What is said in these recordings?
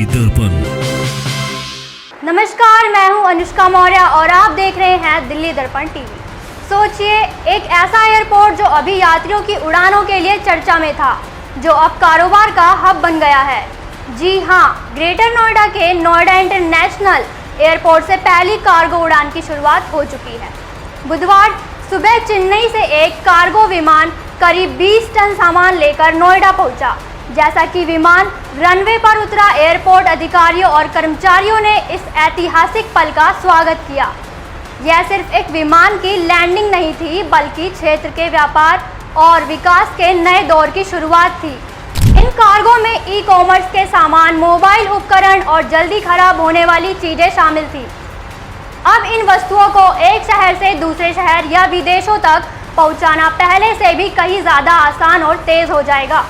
दर्पण। नमस्कार, मैं हूं अनुष्का मौर्य और आप देख रहे हैं दिल्ली दर्पण टीवी। सोचिए, एक ऐसा एयरपोर्ट जो अभी यात्रियों की उड़ानों के लिए चर्चा में था, जो अब कारोबार का हब बन गया है। जी हां, ग्रेटर नोएडा के नोएडा इंटरनेशनल एयरपोर्ट से पहली कार्गो उड़ान की शुरुआत हो चुकी है। बुधवार सुबह चेन्नई से एक कार्गो विमान करीब 20 टन सामान लेकर नोएडा पहुंचा। जैसा कि विमान रनवे पर उतरा, एयरपोर्ट अधिकारियों और कर्मचारियों ने इस ऐतिहासिक पल का स्वागत किया। यह सिर्फ एक विमान की लैंडिंग नहीं थी, बल्कि क्षेत्र के व्यापार और विकास के नए दौर की शुरुआत थी। इन कार्गो में ई-कॉमर्स के सामान, मोबाइल उपकरण और जल्दी खराब होने वाली चीजें शामिल थी। अब इन वस्तुओं को एक शहर से दूसरे शहर या विदेशों तक पहुंचाना पहले से भी कहीं ज़्यादा आसान और तेज हो जाएगा।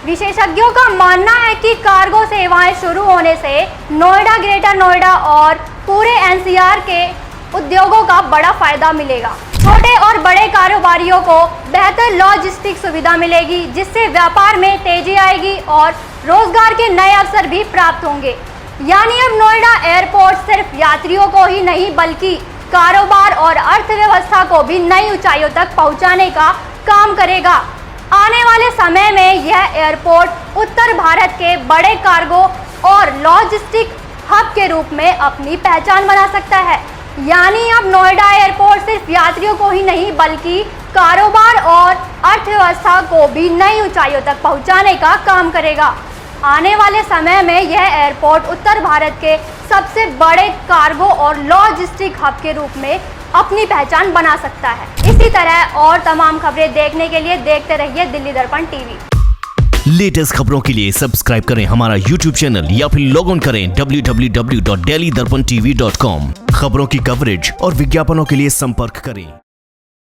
विशेषज्ञों का मानना है कि कार्गो सेवाएं शुरू होने से नोएडा, ग्रेटर नोएडा और पूरे एनसीआर के उद्योगों का बड़ा फायदा मिलेगा। छोटे और बड़े कारोबारियों को बेहतर लॉजिस्टिक सुविधा मिलेगी, जिससे व्यापार में तेजी आएगी और रोजगार के नए अवसर भी प्राप्त होंगे। यानी अब नोएडा एयरपोर्ट सिर्फ यात्रियों को ही नहीं, बल्कि कारोबार और अर्थव्यवस्था को भी नई ऊंचाइयों तक पहुंचाने का काम करेगा। आने वाले समय में यह एयरपोर्ट उत्तर भारत के बड़े कार्गो और लॉजिस्टिक हब के रूप में अपनी पहचान बना सकता है। यानी अब नोएडा एयरपोर्ट सिर्फ यात्रियों को ही नहीं, बल्कि कारोबार और अर्थव्यवस्था को भी नई ऊंचाइयों तक पहुंचाने का काम करेगा। आने वाले समय में यह एयरपोर्ट उत्तर भारत के सबसे बड़े कार्गो और लॉजिस्टिक हब के रूप में अपनी पहचान बना सकता है। इसी तरह और तमाम खबरें देखने के लिए देखते रहिए दिल्ली दर्पण टीवी। लेटेस्ट खबरों के लिए सब्सक्राइब करें हमारा YouTube चैनल या फिर लॉग ऑन करें www.delhidarpantv.com। खबरों की कवरेज और विज्ञापनों के लिए संपर्क करें।